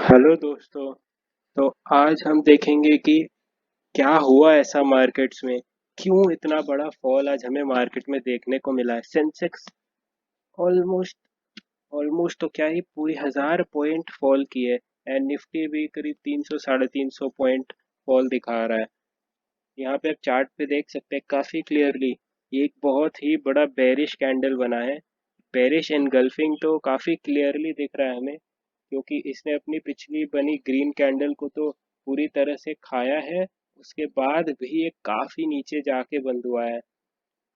Hello दोस्तों। तो आज हम देखेंगे कि क्या हुआ ऐसा मार्केट्स में, क्यों इतना बड़ा फॉल आज हमें मार्केट में देखने को मिला है। सेंसेक्स ऑलमोस्ट ऑलमोस्ट तो क्या ही पूरी 1000 पॉइंट फॉल की है। एंड निफ्टी भी करीब 300 350 पॉइंट फॉल दिखा रहा है। यहाँ पे आप चार्ट पे देख सकते हैं काफी क्लियरली, ये एक बहुत ही बड़ा बेरिश कैंडल बना है। बेरिश एनगल्फिंग तो काफी क्लियरली दिख रहा है हमें, क्योंकि इसने अपनी पिछली बनी ग्रीन कैंडल को तो पूरी तरह से खाया है। उसके बाद भी ये काफी नीचे जाके बंद हुआ है।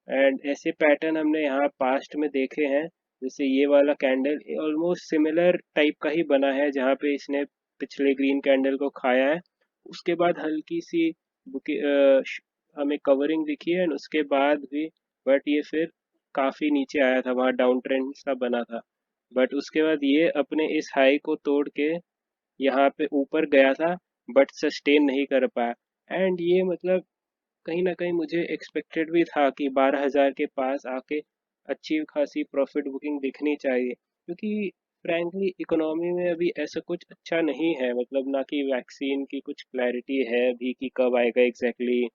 एंड ऐसे पैटर्न हमने यहाँ पास्ट में देखे हैं। जैसे ये वाला कैंडल ऑलमोस्ट सिमिलर टाइप का ही बना है, जहाँ पे इसने पिछले ग्रीन कैंडल को खाया है। उसके बाद हल्की सी हमें कवरिंग दिखी है, and उसके बाद भी बट ये फिर काफी नीचे आया था, वहाँ डाउन ट्रेंड सा बना था। बट उसके बाद ये अपने इस हाई को तोड़ के यहाँ पे ऊपर गया था, बट सस्टेन नहीं कर पाया। एंड ये मतलब कहीं ना कहीं मुझे एक्सपेक्टेड भी था कि 12,000 के पास आके अच्छी खासी प्रॉफिट बुकिंग दिखनी चाहिए, क्योंकि फ्रैंकली इकोनॉमी में अभी ऐसा कुछ अच्छा नहीं है। मतलब ना कि वैक्सीन की कुछ क्लैरिटी है अभी कि कब आएगा एग्जैक्टली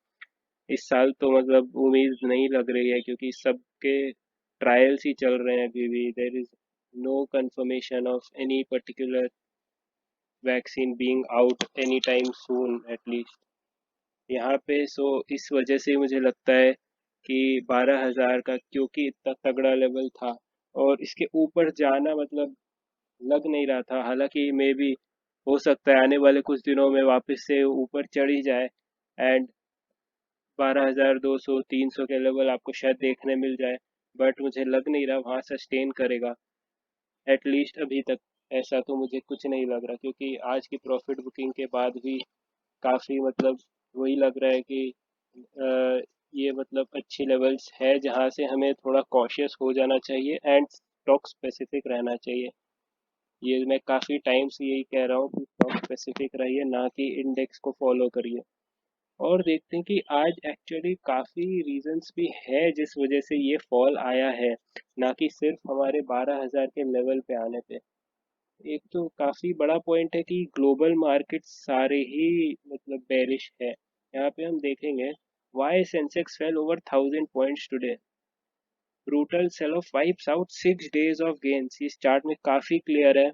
इस साल, तो मतलब उम्मीद नहीं लग रही है, क्योंकि सबके ट्रायल्स ही चल रहे हैं अभी भी। There is no confirmation of any particular vaccine being out any time soon at least यहाँ पे। सो इस वजह से मुझे लगता है कि 12,000 का क्योंकि इतना तगड़ा लेवल था, और इसके ऊपर जाना मतलब लग नहीं रहा था। हालांकि मे भी हो सकता है आने वाले कुछ दिनों में वापस से ऊपर चढ़ ही जाए, एंड 12,200 300 के लेवल आपको शायद देखने मिल जाए। बट मुझे लग नहीं रहा वहाँ सस्टेन करेगा एटलीस्ट अभी तक। ऐसा तो मुझे कुछ नहीं लग रहा, क्योंकि आज की प्रॉफिट बुकिंग के बाद भी काफ़ी मतलब वही लग रहा है कि ये मतलब अच्छी लेवल्स है जहाँ से हमें थोड़ा कॉशियस हो जाना चाहिए एंड स्टॉक स्पेसिफिक रहना चाहिए। ये मैं काफ़ी टाइम से यही कह रहा हूँ कि स्टॉक स्पेसिफिक रहिए, ना कि इंडेक्स को फॉलो करिए। और देखते हैं कि आज एक्चुअली काफ़ी रीजंस भी है जिस वजह से ये फॉल आया है, ना कि सिर्फ हमारे 12,000 के लेवल पे आने पे। एक तो काफी बड़ा पॉइंट है कि ग्लोबल मार्केट सारे ही मतलब बेरिश है। यहाँ पे हम देखेंगे why Sensex fell over 1,000 points today, brutal sell off wipes out 6 days of gains. इस चार्ट में काफी क्लियर है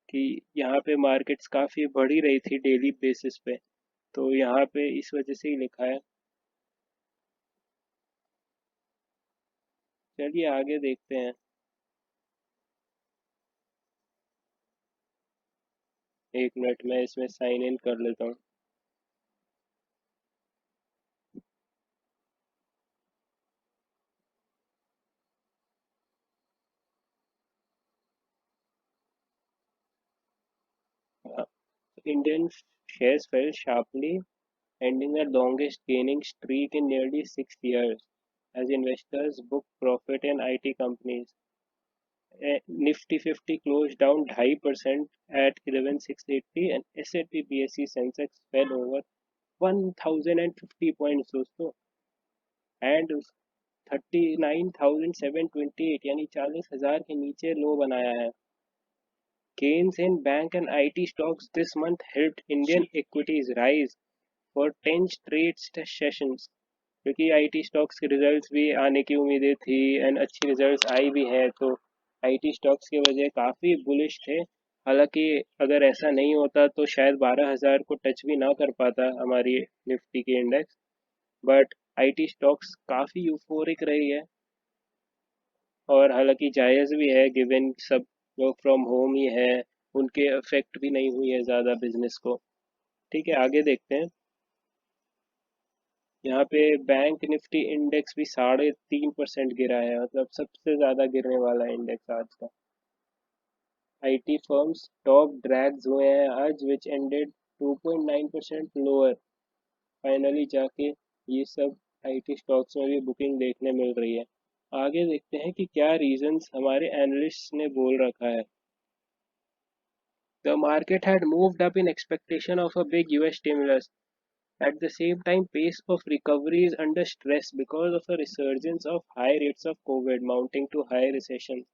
कि यहाँ पे मार्केट्स काफी बढ़ी रही थी डेली बेसिस पे। तो यहाँ पे इस वजह से ही लिखा है। चलिए आगे देखते हैं। एक मिनट में इसमें साइन इन कर लेता हूँ। Indian shares fell sharply, ending the longest gaining streak in nearly 6 years as investors booked profit in IT companies. Nifty 50 closed down 2.5% at 11,680, and S&P BSE Sensex fell over 1,050 points दोस्तों, and 39,728 यानी 40,000 के नीचे लो बनाया है। Gains in bank and IT stocks this month helped Indian equities rise for 10 straight sessions, क्योंकि IT stocks के results भी आने की उम्मीदें थी एंड अच्छी रिजल्ट्स आई भी है, तो आईटी स्टॉक्स की वजह काफ़ी बुलिश थे। हालांकि अगर ऐसा नहीं होता तो शायद 12,000 को टच भी ना कर पाता हमारी निफ्टी की इंडेक्स। बट आईटी स्टॉक्स काफ़ी यूफोरिक रही है, और हालांकि जायज़ भी है गिवन सब वर्क फ्रॉम होम ही है, उनके अफेक्ट भी नहीं हुई है ज़्यादा बिजनेस को। ठीक है आगे देखते हैं। यहाँ पे बैंक निफ्टी इंडेक्स भी 3.5% गिरा है, मतलब सबसे ज्यादा गिरने वाला इंडेक्स आज का। आईटी फर्म्स टॉप ड्रैग्स हुए हैं आज, विच एंडेड 2.9% लोअर। फाइनली जाके ये सब आईटी स्टॉक्स में भी बुकिंग देखने मिल रही है। आगे देखते हैं कि क्या रीजंस हमारे एनालिस्ट्स ने बोल रखा है। The market had moved up in expectation of a big US stimulus. At the same time, pace of recovery is under stress because of a resurgence of high rates of COVID mounting to high recession.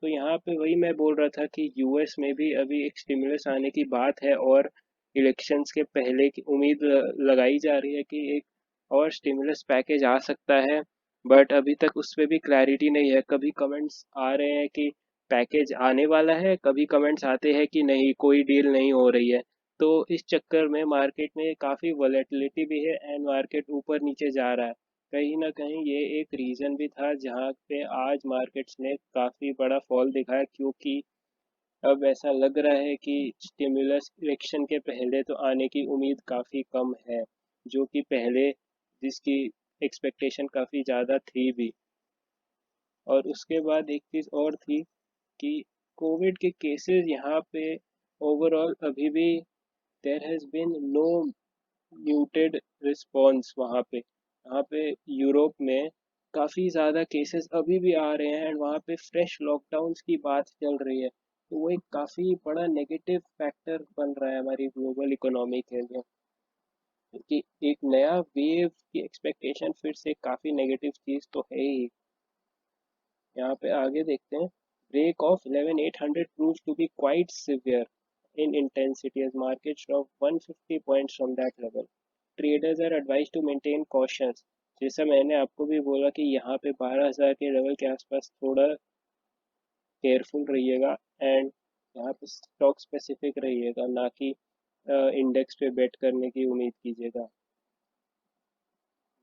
तो यहाँ पे वही मैं बोल रहा था कि US में भी अभी एक स्टिमुलस आने की बात है, और इलेक्शंस के पहले की उम्मीद लगाई जा रही है कि एक और स्टिमुलस पैकेज आ सकता है। बट अभी तक उस पे भी क्लैरिटी नहीं है। कभी कमेंट्स आ रहे हैं कि पैकेज आने वाला है, कभी कमेंट्स आते हैं कि नहीं, कोई डील नहीं हो रही है। तो इस चक्कर में मार्केट में काफ़ी वॉलेटिलिटी भी है एंड मार्केट ऊपर नीचे जा रहा है। कहीं ना कहीं ये एक रीज़न भी था जहाँ पे आज मार्केट्स ने काफ़ी बड़ा फॉल दिखाया, क्योंकि अब ऐसा लग रहा है कि स्टिमुलस इलेक्शन के पहले तो आने की उम्मीद काफ़ी कम है, जो कि पहले जिसकी एक्सपेक्टेशन काफ़ी ज़्यादा थी भी। और उसके बाद एक चीज़ और थी कि कोविड के केसेस यहाँ पे ओवरऑल अभी भी there has been no muted response वहाँ पे। वहाँ पे यूरोप में काफ़ी ज़्यादा केसेस अभी भी आ रहे हैं एंड वहाँ पे फ्रेश लॉकडाउन्स की बात चल रही है। तो वो एक काफ़ी बड़ा नेगेटिव फैक्टर बन रहा है हमारी ग्लोबल इकोनॉमी के लिए, क्योंकि एक नया वेव की एक्सपेक्टेशन फिर से काफ़ी नेगेटिव चीज़ तो है ही। यहाँ पे आगे देखते हैं। Break of 11800 proves to be quite severe in intensity as markets drop 150 points from that level. Traders are advised to maintain cautions. जैसा मैंने आपको भी बोला कि यहाँ पे 12,000 के लेवल के आसपास थोड़ा केयरफुल रहिएगा एंड यहाँ पे स्टॉक स्पेसिफिक रहिएगा, ना कि इंडेक्स पे बेट करने की उम्मीद कीजिएगा।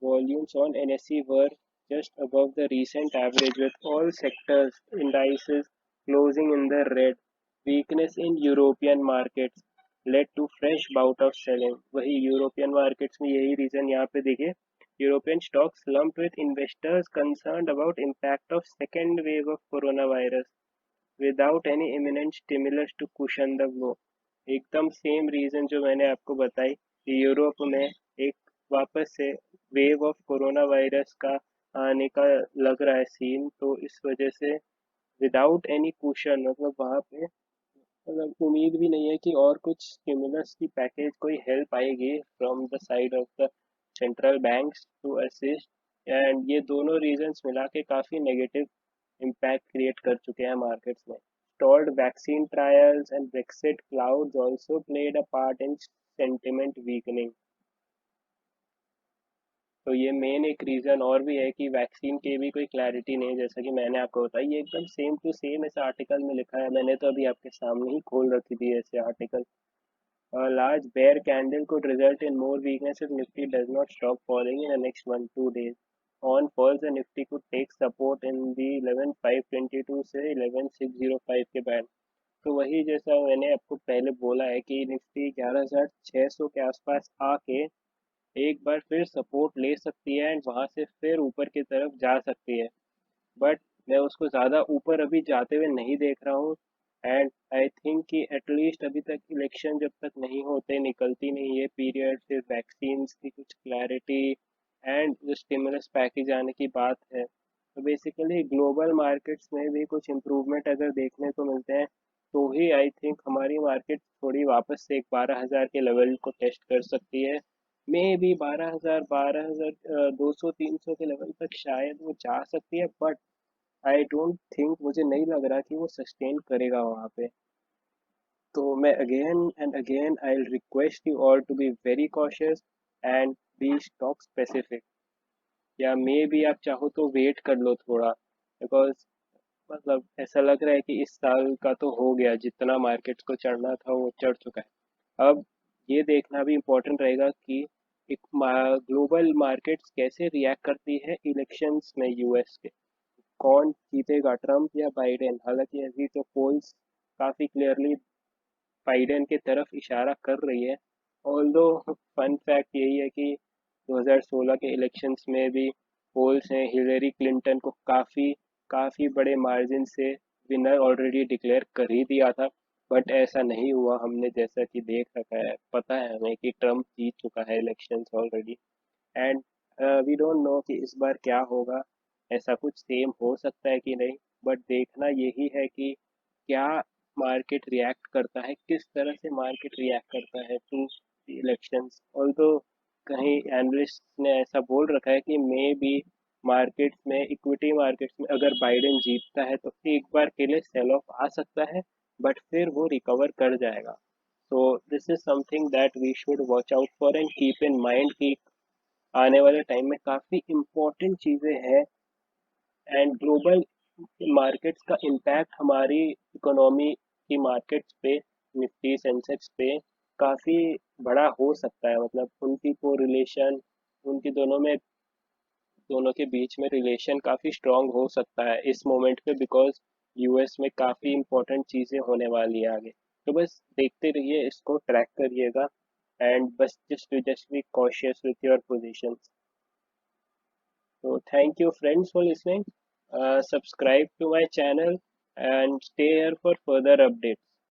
Volumes on NSE were just above the recent average, with all sectors indices closing in the red. Weakness in European markets led to fresh bout of selling. वही यूरोपियन मार्केट्स में यही रीजन यहाँ पे देखिए। European stocks slumped with investors concerned about impact of second wave of coronavirus without any imminent stimulus to cushion the blow. एकदम same reason जो मैंने आपको बताई कि यूरोप में एक वापस से वेव ऑफ कोरोना वायरस का आने का लग रहा है सीन, तो इस वजह से विदाउट एनी कुशन, मतलब वहाँ पे मतलब उम्मीद भी नहीं है कि और कुछ स्टिमुलस की पैकेज कोई हेल्प आएगी from the side of the central banks to assist. And ये दोनों रीजंस मिला के काफ़ी नेगेटिव impact क्रिएट कर चुके हैं मार्केट्स में। Stalled vaccine trials and Brexit clouds also played a part in sentiment weakening. तो ये मेन एक रीज़न और भी है कि वैक्सीन की भी कोई क्लैरिटी नहीं है, जैसा कि मैंने आपको बताया। ये एकदम सेम टू सेम ऐसे आर्टिकल में लिखा है, मैंने तो अभी आपके सामने ही खोल रखी थी ऐसे article. A large bear candle could result in more weakness if Nifty does not stop falling in the next 1-2 days. On falls, the Nifty could take support in the 11,522 से 11,605 के बैंड। तो वही जैसा मैंने आपको पहले बोला है कि निफ्टी 11,600 के आसपास आके एक बार फिर सपोर्ट ले सकती है एंड वहां से फिर ऊपर की तरफ जा सकती है। बट मैं उसको ज़्यादा ऊपर अभी जाते हुए नहीं देख रहा हूँ। एंड आई थिंक कि एटलीस्ट अभी तक इलेक्शन जब तक नहीं होते, निकलती नहीं है पीरियड, फिर वैक्सीन्स की कुछ क्लैरिटी एंड जो स्टिमुलस पैकेज आने की बात है, तो बेसिकली ग्लोबल मार्केट्स में भी कुछ इम्प्रूवमेंट अगर देखने को मिलते हैं तो ही आई थिंक हमारी मार्केट थोड़ी वापस से एक 12,000 के लेवल को टेस्ट कर सकती है। मे भी 12,000 200 300 के लेवल तक शायद वो जा सकती है, बट आई डोंट थिंक, मुझे नहीं लग रहा कि वो सस्टेन करेगा वहाँ पे। तो मैं again and again I request you all to be very cautious and be stock specific, या मे भी आप चाहो तो वेट कर लो थोड़ा, बिकॉज मतलब ऐसा लग रहा है कि इस साल का तो हो गया, जितना मार्केट को चढ़ना था वो चढ़ चुका है। अब ये देखना भी इम्पोर्टेंट रहेगा कि एक ग्लोबल मार्केट्स कैसे रिएक्ट करती है इलेक्शंस में यूएस के। कौन जीतेगा, ट्रम्प या बाइडेन? हालांकि अभी तो पोल्स काफ़ी क्लियरली बाइडेन की तरफ इशारा कर रही है। ऑल्दो फन फैक्ट यही है कि 2016 के इलेक्शंस में भी पोल्स ने हिलरी क्लिंटन को काफ़ी काफ़ी बड़े मार्जिन से विनर ऑलरेडी डिक्लेयर कर ही दिया था। बट ऐसा नहीं हुआ, हमने जैसा कि देख रखा है, पता है हमें कि ट्रम्प जीत चुका है elections already. And we don't know कि इस बार क्या होगा, ऐसा कुछ सेम हो सकता है कि नहीं। बट देखना यही है कि क्या मार्केट रिएक्ट करता है, किस तरह से मार्केट रिएक्ट करता है टू इलेक्शंस। ऑल्दो कहीं एनालिस्ट ने ऐसा बोल रखा है कि मे बी मार्केट्स में, इक्विटी मार्केट्स में अगर बाइडेन जीतता है तो एक बार के लिए सेल ऑफ आ सकता है, बट फिर वो रिकवर कर जाएगा। तो this is something that we should watch out for and keep in mind कि आने वाले टाइम में काफ़ी इम्पोर्टेंट चीज़ें हैं। एंड ग्लोबल मार्केट्स का इम्पैक्ट हमारी इकोनॉमी की मार्केट्स पे, निफ्टी सेंसेक्स पे काफ़ी बड़ा हो सकता है। मतलब उनकी को रिलेशन, उनकी दोनों के बीच में रिलेशन काफ़ी स्ट्रांग हो सकता है इस मोमेंट पे, बिकॉज यूएस में काफ़ी इम्पोर्टेंट चीज़ें होने वाली है आगे। तो बस देखते रहिए, इसको ट्रैक करिएगा एंड बस just be cautious with your position. So thank you friends for listening. Subscribe to my channel and stay here for further updates.